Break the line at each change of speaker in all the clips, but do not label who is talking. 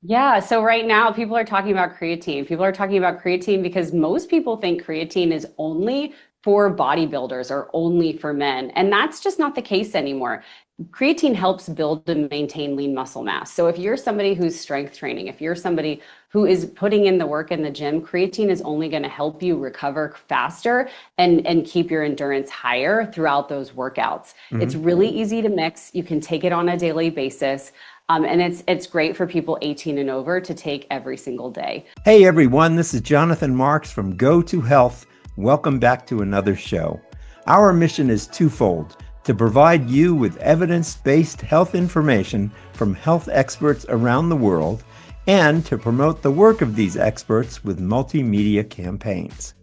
Yeah, so right now people are talking about creatine. People are talking about creatine because most people think creatine is only for bodybuilders or only for men. And that's just not the case anymore. Creatine helps build and maintain lean muscle mass. So if you're somebody who's strength training, if you're somebody who is putting in the work in the gym, creatine is only going to help you recover faster and keep your endurance higher throughout those workouts. It's
Mhm.
really easy to mix. You can take it on a daily basis. And it's great for people 18 and over to take every single day.
Hey everyone, this is Jonathan Marks from Go to Health. Welcome back to another show. Our mission is twofold: to provide you with evidence-based health information from health experts around the world, and to promote the work of these experts with multimedia campaigns.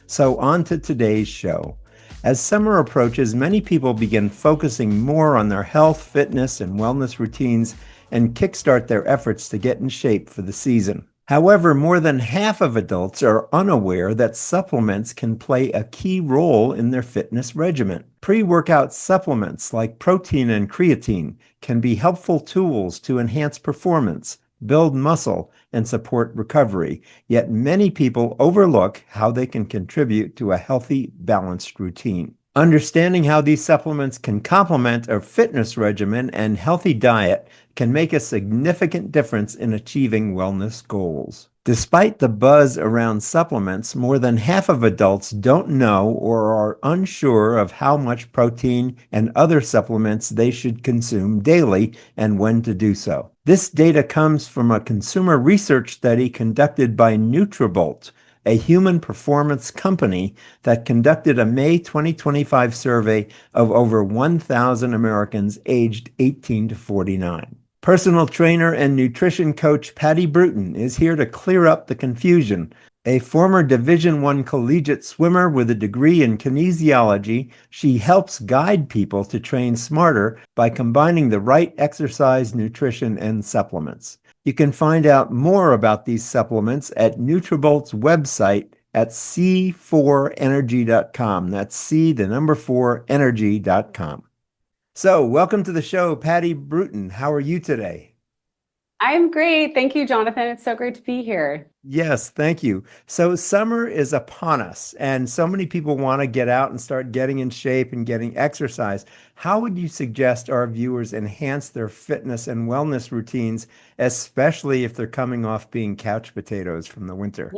So on to today's show. As summer approaches, many people begin focusing more on their health, fitness, and wellness routines and kickstart their efforts to get in shape for the season. However, more than half of adults are unaware that supplements can play a key role in their fitness regimen. Pre-workout supplements like protein and creatine can be helpful tools to enhance performance, build muscle, and support recovery, yet many people overlook how they can contribute to a healthy, balanced routine. Understanding how these supplements can complement a fitness regimen and healthy diet can make a significant difference in achieving wellness goals. Despite the buzz around supplements, more than half of adults don't know or are unsure of how much protein and other supplements they should consume daily and when to do so. This data comes from a consumer research study conducted by Nutribolt, a human performance company that conducted a May 2025 survey of over 1,000 Americans aged 18 to 49. Personal trainer and nutrition coach Patty Brewton is here to clear up the confusion. A former Division I collegiate swimmer with a degree in kinesiology, she helps guide people to train smarter by combining the right exercise, nutrition, and supplements. You can find out more about these supplements at Nutribolt's website at c4energy.com. That's C, the number 4, energy.com. So, welcome to the show, Patty Brewton. How are you today?
I'm great. Thank you, Jonathan. It's so great to be here.
Yes, thank you. So, summer is upon us, and so many people want to get out and start getting in shape and getting exercise. How would you suggest our viewers enhance their fitness and wellness routines, especially if they're coming off being couch potatoes from the winter?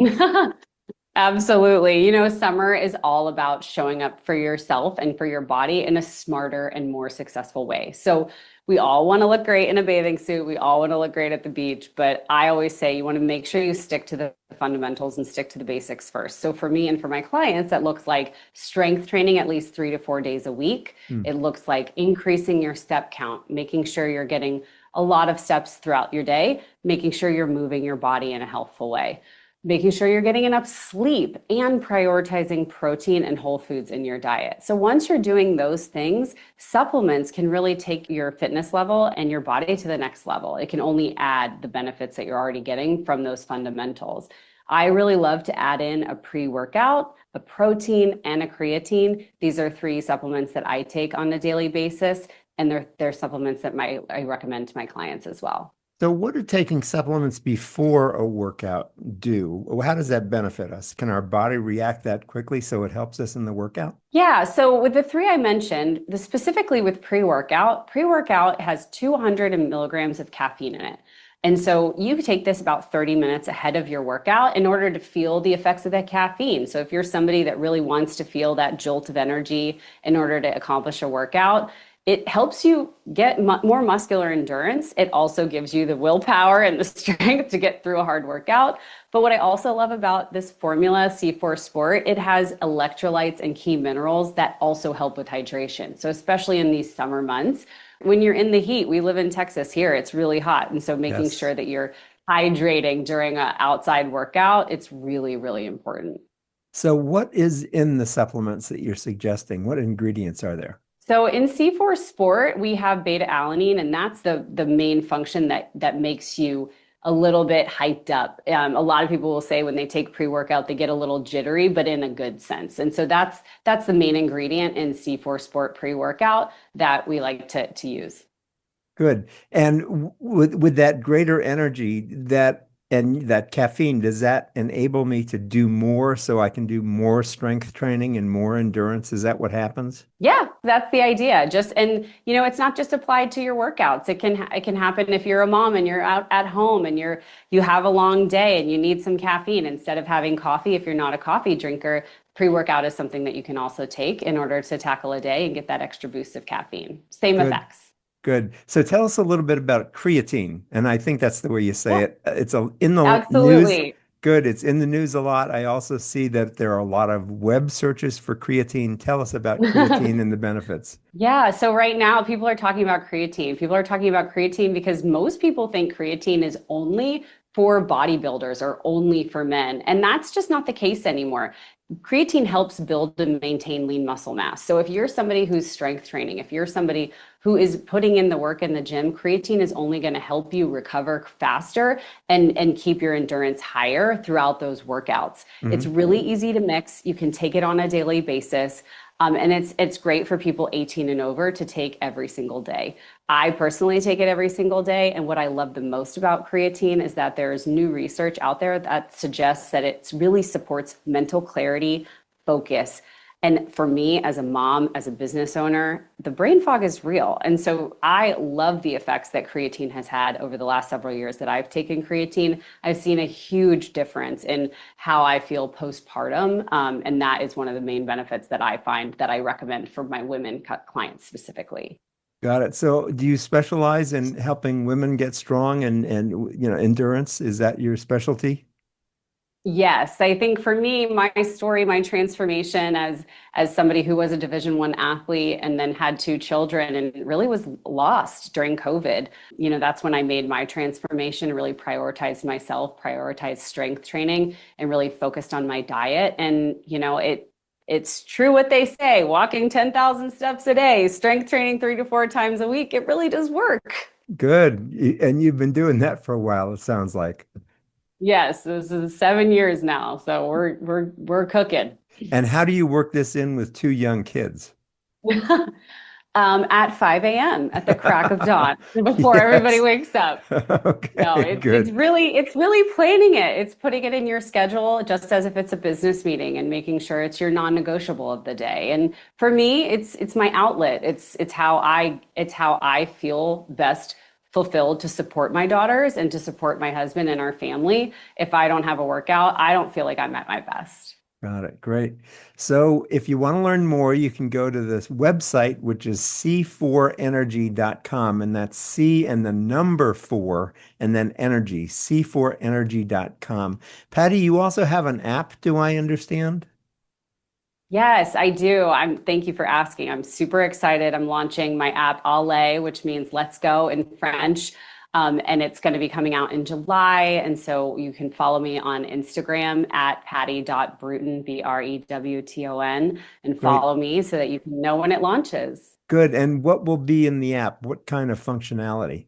Absolutely. You know, summer is all about showing up for yourself and for your body in a smarter and more successful way. So, we all want to look great in a bathing suit. We all want to look great at the beach. But I always say you want to make sure you stick to the fundamentals and stick to the basics first. So, for me and for my clients, that looks like strength training at least 3 to 4 days a week.
Hmm.
It looks like increasing your step count, making sure you're getting a lot of steps throughout your day, making sure you're moving your body in a healthful way, making sure you're getting enough sleep, and prioritizing protein and whole foods in your diet. So once you're doing those things, supplements can really take your fitness level and your body to the next level. It can only add the benefits that you're already getting from those fundamentals. I really love to add in a pre-workout, a protein, and a creatine. These are three supplements that I take on a daily basis, and they're supplements that I recommend to my clients as well.
So, what do taking supplements before a workout do? How does that benefit us? Can our body react that quickly so it helps us in the workout?
Yeah, so with the three I mentioned, specifically with pre-workout has 200 milligrams of caffeine in it. And so you take this about 30 minutes ahead of your workout in order to feel the effects of that caffeine. So if you're somebody that really wants to feel that jolt of energy in order to accomplish a workout, it helps you get more muscular endurance. It also gives you the willpower and the strength to get through a hard workout. But what I also love about this formula, C4 Sport, it has electrolytes and key minerals that also help with hydration. So especially in these summer months, when you're in the heat, we live in Texas here, it's really hot. And so making
Yes.
sure that you're hydrating during an outside workout, it's really, really important.
So, what is in the supplements that you're suggesting? What ingredients are there?
So in C4 Sport, we have beta alanine, and that's the main function that makes you a little bit hyped up. A lot of people will say when they take pre-workout, they get a little jittery, but in a good sense. And so that's the main ingredient in C4 Sport pre-workout that we like to use.
Good. And with that greater energy, that caffeine, does that enable me to do more so I can do more strength training and more endurance? Is that what happens?
Yeah, that's the idea. Just and it's not just applied to your workouts. It can happen if you're a mom and you're out at home and you have a long day and you need some caffeine instead of having coffee. If you're not a coffee drinker, pre-workout is something that you can also take in order to tackle a day and get that extra boost of caffeine. Same
Good.
effects.
Good. So tell us a little bit about creatine. And I think that's the way you say
Yeah,
it. In the news.
absolutely.
Good. It's in the news a lot. I also see that there are a lot of web searches for creatine. Tell us about creatine and the benefits.
Yeah, so right now people are talking about creatine. People are talking about creatine because most people think creatine is only for bodybuilders or only for men. And that's just not the case anymore. Creatine helps build and maintain lean muscle mass. So if you're somebody who's strength training, if you're somebody who is putting in the work in the gym, creatine is only going to help you recover faster and keep your endurance higher throughout those workouts. It's
Mhm.
really easy to mix. You can take it on a daily basis. And it's great for people 18 and over to take every single day. I personally take it every single day. And what I love the most about creatine is that there's new research out there that suggests that it really supports mental clarity, focus. And for me, as a mom, as a business owner, the brain fog is real. And so I love the effects that creatine has had over the last several years that I've taken creatine. I've seen a huge difference in how I feel postpartum. And that is one of the main benefits that I find that I recommend for my women clients specifically.
Got it. So do you specialize in helping women get strong and endurance? Is that your specialty?
Yes, I think for me, my story, my transformation as somebody who was a Division 1 athlete and then had two children and really was lost during COVID. That's when I made my transformation, really prioritized myself, prioritized strength training, and really focused on my diet. And it's true what they say, walking 10,000 steps a day, strength training 3 to 4 times a week, it really does work.
Good. And you've been doing that for a while, it sounds like.
Yes, this is 7 years now, so we're cooking.
And how do you work this in with two young kids?
At 5 a.m. at the crack of dawn before everybody
Yes.
wakes up. No,
Okay, good.
it's really planning it. It's putting it in your schedule just as if it's a business meeting and making sure it's your non-negotiable of the day. And for me, it's my outlet. It's how I feel best fulfilled to support my daughters and to support my husband and our family. If I don't have a workout, I don't feel like I'm at my best.
Got it. Great. So if you want to learn more, you can go to this website, which is c4energy.com. And that's C and the number four and then energy, c4energy.com. Patty, you also have an app, do I understand?
Yes, I do. Thank you for asking. I'm super excited. I'm launching my app Allez, which means let's go in French. And it's going to be coming out in July. And so you can follow me on Instagram at patty.brewton, Brewton, and
Great.
follow me so that you can know when it launches.
Good. And what will be in the app? What kind of functionality?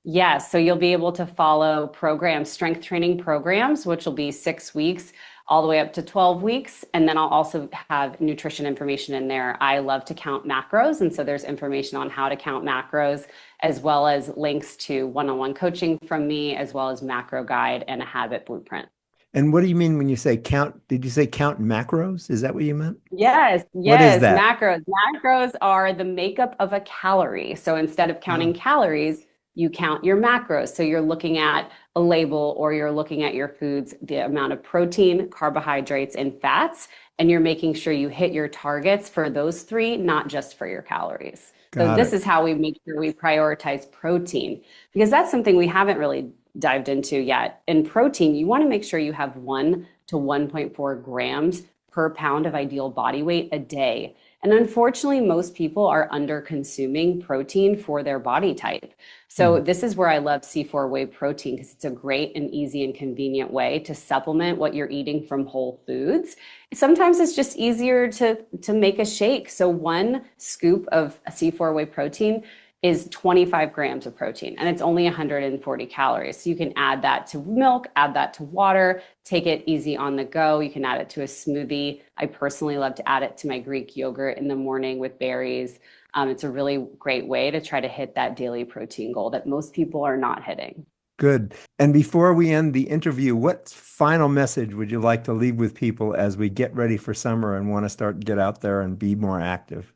Yes, so you'll be able to follow programs, strength training programs, which will be 6 weeks all the way up to 12 weeks. And then I'll also have nutrition information in there. I love to count macros. And so there's information on how to count macros, as well as links to one-on-one coaching from me, as well as macro guide and a habit blueprint.
And what do you mean when you say count? Did you say count macros? Is that what you meant?
Yes,
What is
yes,
that?
macros. Macros are the makeup of a calorie. So instead of counting
Oh,
calories, you count your macros. So you're looking at a label or you're looking at your foods, the amount of protein, carbohydrates, and fats, and you're making sure you hit your targets for those three, not just for your calories. So
got
this
it.
is how we make sure we prioritize protein because that's something we haven't really dived into yet. In protein, you want to make sure you have 1 to 1.4 grams per pound of ideal body weight a day. And unfortunately, most people are under consuming protein for their body type.
Hmm.
So this is where I love C4 whey protein because it's a great and easy and convenient way to supplement what you're eating from whole foods. Sometimes it's just easier to make a shake. So 1 scoop of C4 whey protein is 25 grams of protein and it's only 140 calories. So you can add that to milk, add that to water, take it easy on the go. You can add it to a smoothie. I personally love to add it to my Greek yogurt in the morning with berries. It's a really great way to try to hit that daily protein goal that most people are not hitting.
Good. And before we end the interview, what final message would you like to leave with people as we get ready for summer and want to start get out there and be more active?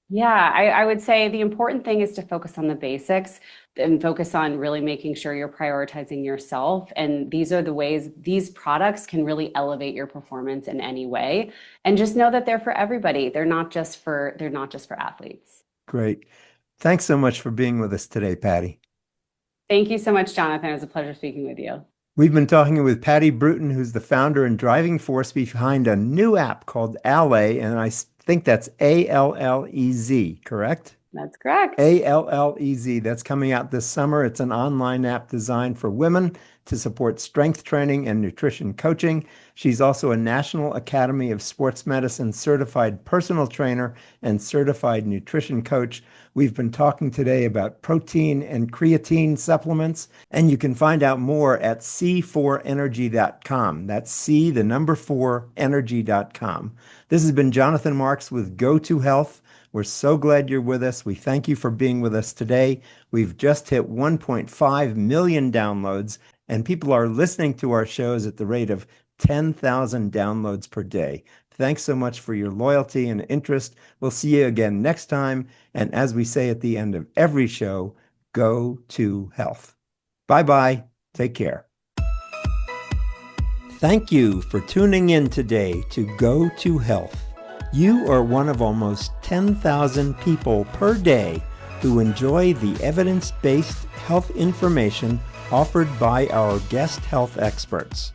Yeah, I would say the important thing is to focus on the basics and focus on really making sure you're prioritizing yourself. And these are the ways these products can really elevate your performance in any way. And just know that they're for everybody. They're not just for athletes.
Great. Thanks so much for being with us today, Patty.
Thank you so much, Jonathan. It was a pleasure speaking with you.
We've been talking with Patty Brewton, who's the founder and driving force behind a new app called Allez, and I think that's Allez, correct?
That's correct.
Allez. That's coming out this summer. It's an online app designed for women to support strength training and nutrition coaching. She's also a National Academy of Sports Medicine certified personal trainer and certified nutrition coach. We've been talking today about protein and creatine supplements, and you can find out more at c4energy.com. That's C, the number 4, energy.com. This has been Jonathan Marks with Go to Health. We're so glad you're with us. We thank you for being with us today. We've just hit 1.5 million downloads, and people are listening to our shows at the rate of 10,000 downloads per day. Thanks so much for your loyalty and interest. We'll see you again next time. And as we say at the end of every show, go to health. Bye-bye. Take care. Thank you for tuning in today to Go to Health. You are one of almost 10,000 people per day who enjoy the evidence-based health information offered by our guest health experts.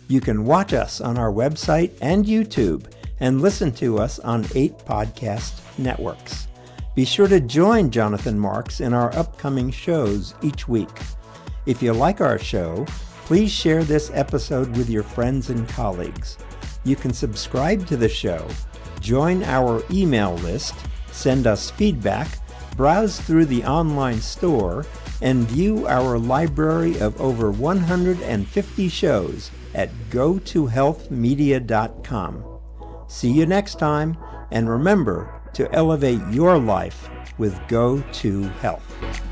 You can watch us on our website and YouTube and listen to us on 8 podcast networks. Be sure to join Jonathan Marks in our upcoming shows each week. If you like our show, please share this episode with your friends and colleagues. You can subscribe to the show, join our email list, send us feedback, browse through the online store, and view our library of over 150 shows at gotohealthmedia.com. See you next time, and remember to elevate your life with Go to Health.